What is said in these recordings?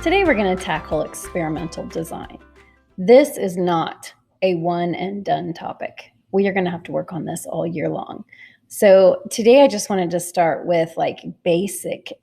Today we're going to tackle experimental design. This is not a one and done topic. We are going to have to work on this all year long. So today I just wanted to start with like basic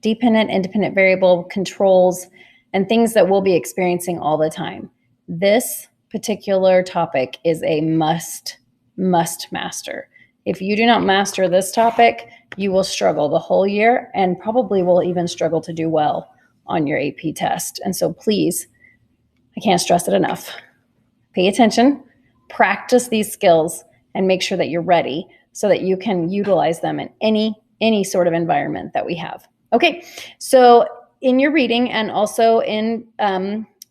dependent, independent variable controls and things that we'll be experiencing all the time. This particular topic is a must master. If you do not master this topic, you will struggle the whole year and probably will even struggle to do well on your AP test. And so please, I can't stress it enough. Pay attention, practice these skills, and make sure that you're ready so that you can utilize them in any sort of environment that we have. Okay, so in your reading and also in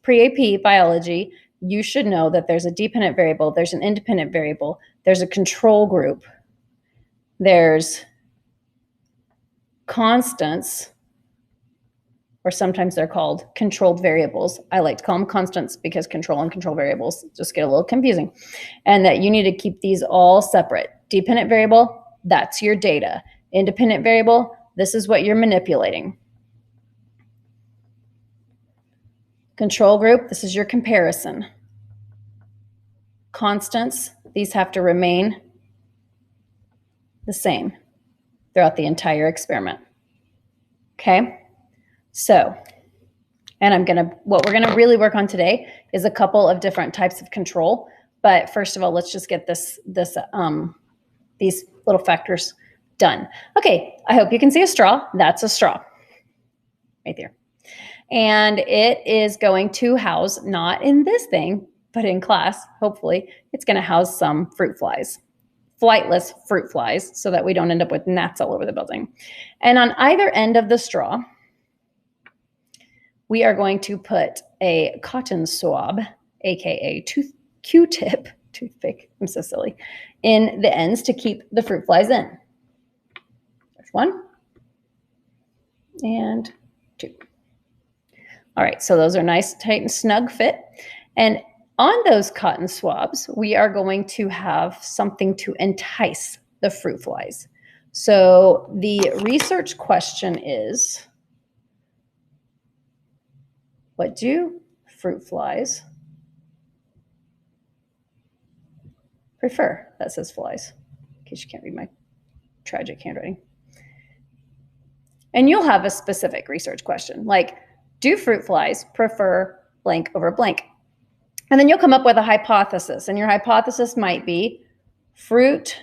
pre-AP biology, you should know that there's a dependent variable, there's an independent variable, there's a control group, there's constants, or sometimes they're called controlled variables. I like to call them constants because control and control variables just get a little confusing. And that you need to keep these all separate. Dependent variable, that's your data. Independent variable, this is what you're manipulating. Control group, this is your comparison. Constants, these have to remain the same throughout the entire experiment. Okay? So, and what we're gonna really work on today is a couple of different types of control. But first of all, let's just get these little factors done. Okay, I hope you can see a straw. That's a straw right there. And it is going to house, not in this thing, but in class, hopefully, it's gonna house some fruit flies. Flightless fruit flies, so that we don't end up with gnats all over the building. And on either end of the straw, we are going to put a cotton swab, aka Q-tip, toothpick, I'm so silly, in the ends to keep the fruit flies in. There's one and two. All right, so those are nice, tight, and snug fit. And on those cotton swabs, we are going to have something to entice the fruit flies. So the research question is, what do fruit flies prefer? That says flies, in case you can't read my tragic handwriting. And you'll have a specific research question, like, do fruit flies prefer blank over blank? And then you'll come up with a hypothesis, and your hypothesis might be fruit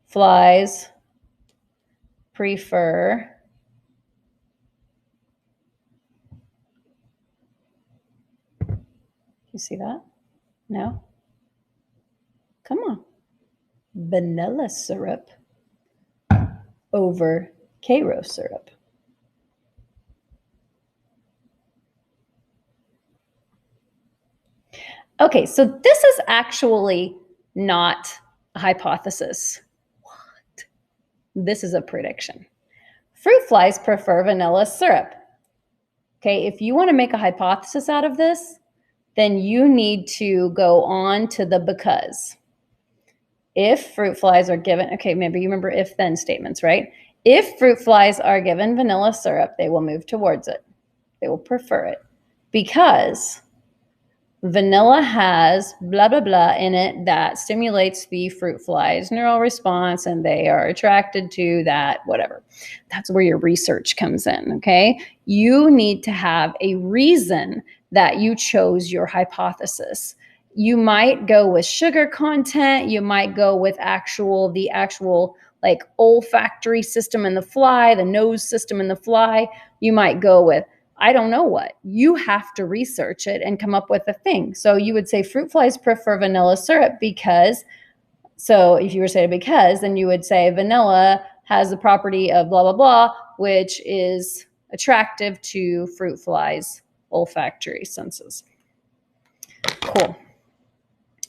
flies prefer you see that? No? Come on. Vanilla syrup over Karo syrup. Okay, so this is actually not a hypothesis. What? This is a prediction. Fruit flies prefer vanilla syrup. Okay, if you want to make a hypothesis out of this, then you need to go on to the because. If fruit flies are given, okay, maybe you remember if-then statements, right? If fruit flies are given vanilla syrup, they will move towards it. They will prefer it because vanilla has blah, blah, blah in it that stimulates the fruit flies' neural response, and they are attracted to that, whatever. That's where your research comes in, okay? You need to have a reason that you chose your hypothesis. You might go with sugar content. You might go with the actual like olfactory system in the fly, the nose system in the fly. You might go with, I don't know what. You have to research it and come up with a thing. So you would say fruit flies prefer vanilla syrup because, so if you were saying because, then you would say vanilla has the property of blah, blah, blah, which is attractive to fruit flies' olfactory senses. Cool.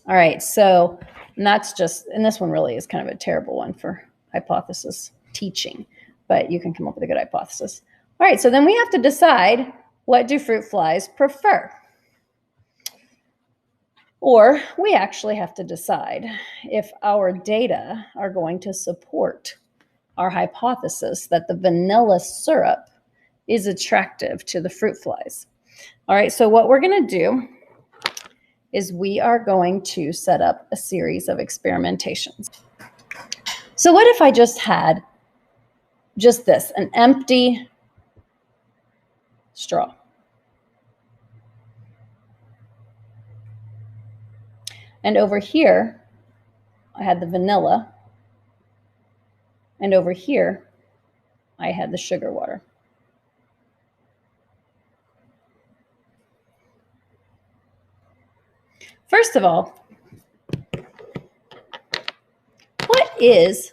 All right, so and that's just, and this one really is kind of a terrible one for hypothesis teaching, but you can come up with a good hypothesis. All right, so then we have to decide, what do fruit flies prefer? Or we actually have to decide if our data are going to support our hypothesis that the vanilla syrup is attractive to the fruit flies. All right, so what we're going to do is we are going to set up a series of experimentations. So what if I just had just this, an empty straw? And over here, I had the vanilla. And over here, I had the sugar water. First of all, what is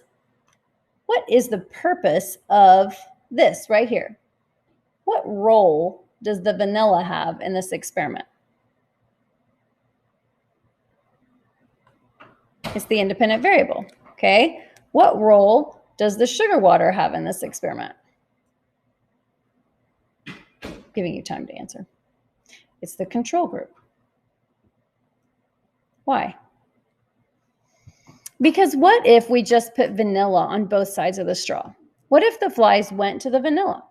the purpose of this right here? What role does the vanilla have in this experiment? It's the independent variable, okay? What role does the sugar water have in this experiment? Giving you time to answer. It's the control group. Why? Because what if we just put vanilla on both sides of the straw? What if the flies went to the vanilla?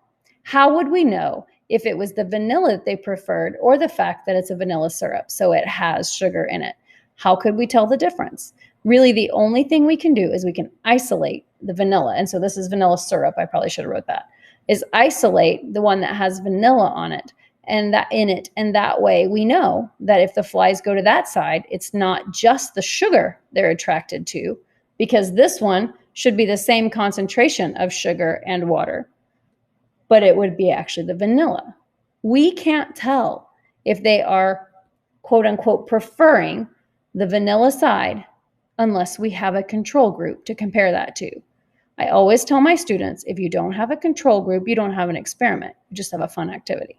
How would we know if it was the vanilla that they preferred or the fact that it's a vanilla syrup, so it has sugar in it? How could we tell the difference? Really, the only thing we can do is we can isolate the vanilla. And so this is vanilla syrup. I probably should have wrote that. Is isolate the one that has vanilla on it and that in it. And that way we know that if the flies go to that side, it's not just the sugar they're attracted to, because this one should be the same concentration of sugar and water, but it would be actually the vanilla. We can't tell if they are, quote unquote, preferring the vanilla side unless we have a control group to compare that to. I always tell my students, if you don't have a control group, you don't have an experiment. You just have a fun activity.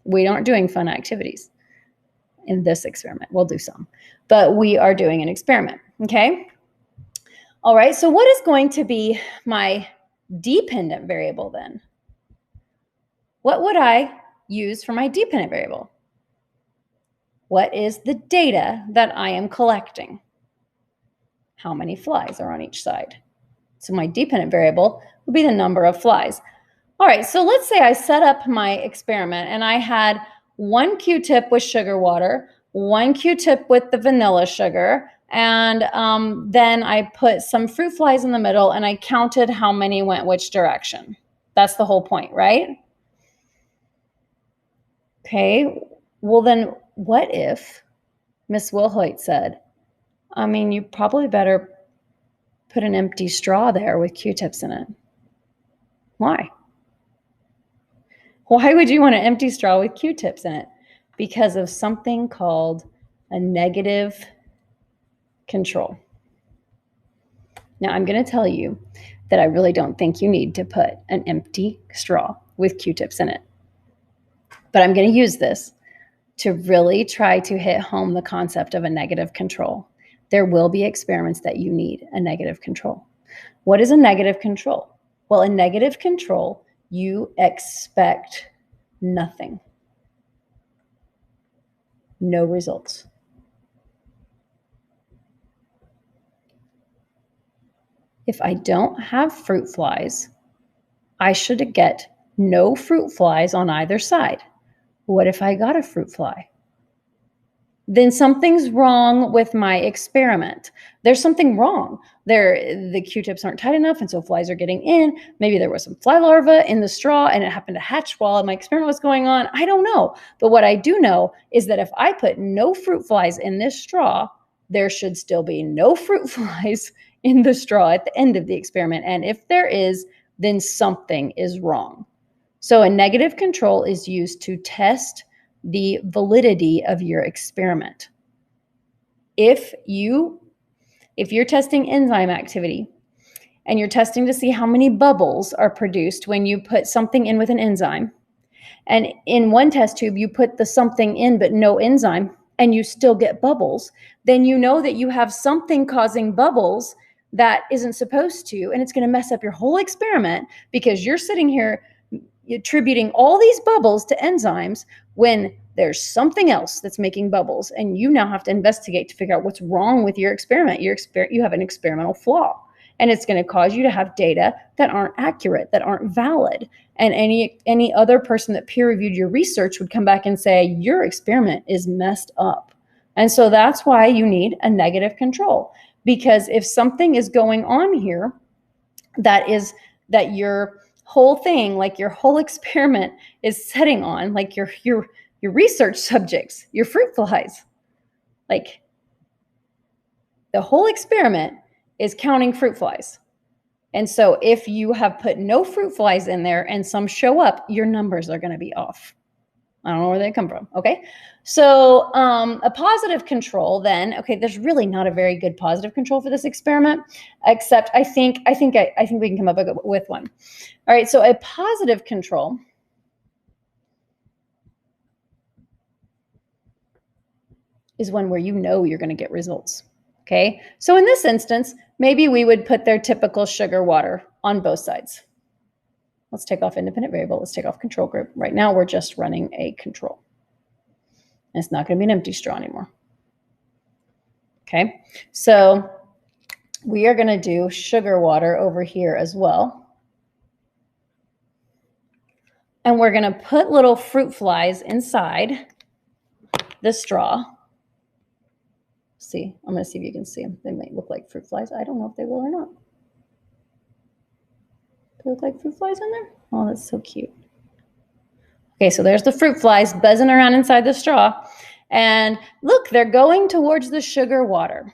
We aren't doing fun activities in this experiment. We'll do some, but we are doing an experiment, okay? All right, so what is going to be my dependent variable then? What would I use for my dependent variable? What is the data that I am collecting? How many flies are on each side? So my dependent variable would be the number of flies. All right, so let's say I set up my experiment and I had one Q-tip with sugar water, one Q-tip with the vanilla sugar, and then I put some fruit flies in the middle and I counted how many went which direction. That's the whole point, right? Okay, well then what if Miss Wilhoit said, I mean, you probably better put an empty straw there with Q-tips in it. Why? Why would you want an empty straw with Q-tips in it? Because of something called a negative control. Now, I'm going to tell you that I really don't think you need to put an empty straw with Q-tips in it. But I'm going to use this to really try to hit home the concept of a negative control. There will be experiments that you need a negative control. What is a negative control? Well, a negative control, you expect nothing. No results. If I don't have fruit flies, I should get no fruit flies on either side. What if I got a fruit fly? Then something's wrong with my experiment. There's something wrong. The Q-tips aren't tight enough, and so flies are getting in. Maybe there was some fly larvae in the straw, and it happened to hatch while my experiment was going on. I don't know. But what I do know is that if I put no fruit flies in this straw, there should still be no fruit flies in the straw at the end of the experiment. And if there is, then something is wrong. So a negative control is used to test the validity of your experiment. If you're testing enzyme activity and you're testing to see how many bubbles are produced when you put something in with an enzyme, and in one test tube you put the something in but no enzyme and you still get bubbles, then you know that you have something causing bubbles that isn't supposed to, and it's going to mess up your whole experiment because you're sitting here attributing all these bubbles to enzymes when there's something else that's making bubbles, and you now have to investigate to figure out what's wrong with your experiment. You have an experimental flaw. And it's going to cause you to have data that aren't accurate, that aren't valid. And any other person that peer reviewed your research would come back and say, your experiment is messed up. And so that's why you need a negative control. Because if something is going on here that your whole thing, like your whole experiment is setting on, like your research subjects, your fruit flies, like the whole experiment is counting fruit flies. And so if you have put no fruit flies in there and some show up, your numbers are going to be off. I don't know where they come from. Okay. So a positive control then, okay, there's really not a very good positive control for this experiment, except I think we can come up with one. All right. So a positive control is one where you know you're going to get results. Okay. So in this instance, maybe we would put their typical sugar water on both sides. Let's take off independent variable. Let's take off control group. Right now, we're just running a control. And it's not going to be an empty straw anymore. Okay, so we are going to do sugar water over here as well. And we're going to put little fruit flies inside the straw. See, I'm going to see if you can see them. They might look like fruit flies. I don't know if they will or not. They look like fruit flies in there? Oh, that's so cute. Okay, so there's the fruit flies buzzing around inside the straw. And look, they're going towards the sugar water.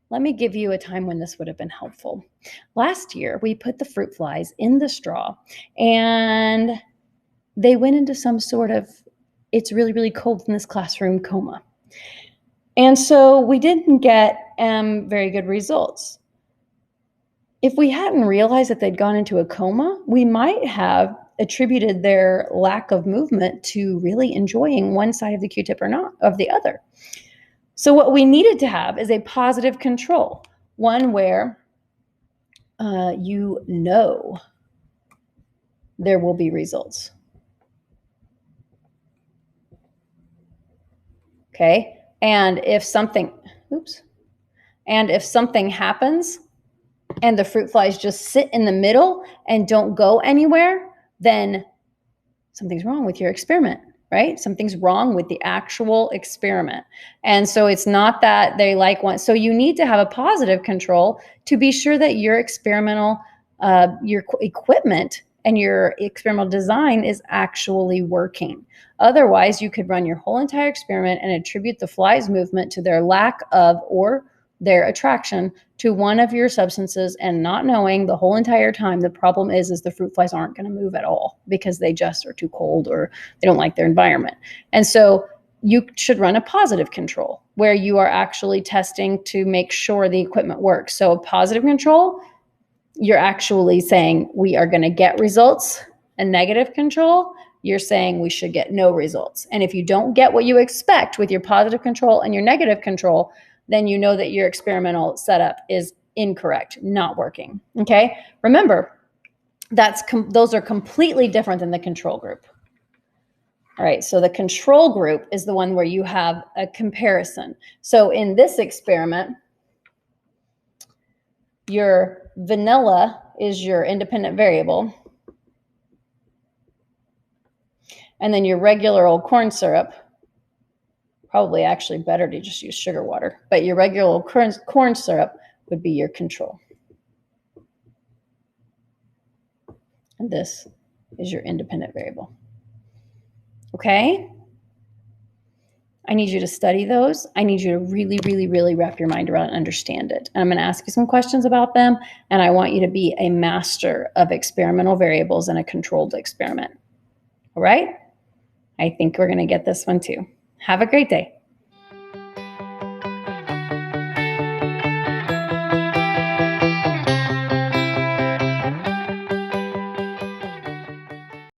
Let me give you a time when this would have been helpful. Last year, we put the fruit flies in the straw and they went into some sort of, it's really, really cold in this classroom coma. And so we didn't get very good results. If we hadn't realized that they'd gone into a coma, we might have attributed their lack of movement to really enjoying one side of the Q-tip or not of the other. So what we needed to have is a positive control, one where you know there will be results. Okay, and if something happens and the fruit flies just sit in the middle and don't go anywhere, then something's wrong with your experiment, right? Something's wrong with the actual experiment. And so it's not that they like one. So you need to have a positive control to be sure that your experimental, your equipment and your experimental design is actually working. Otherwise, you could run your whole entire experiment and attribute the fly's movement to their lack of or their attraction to one of your substances and not knowing the whole entire time the problem is the fruit flies aren't going to move at all because they just are too cold or they don't like their environment. And so you should run a positive control where you are actually testing to make sure the equipment works. So a positive control, you're actually saying we are going to get results. A negative control, you're saying we should get no results. And if you don't get what you expect with your positive control and your negative control, then you know that your experimental setup is incorrect, not working. Okay, remember, those are completely different than the control group. All right, so the control group is the one where you have a comparison. So in this experiment, your vanilla is your independent variable. And then your regular old corn syrup, probably actually better to just use sugar water, but your regular old corn syrup would be your control. And this is your independent variable. Okay? I need you to study those. I need you to really, really, really wrap your mind around and understand it. And I'm going to ask you some questions about them, and I want you to be a master of experimental variables in a controlled experiment. All right? I think we're going to get this one too. Have a great day.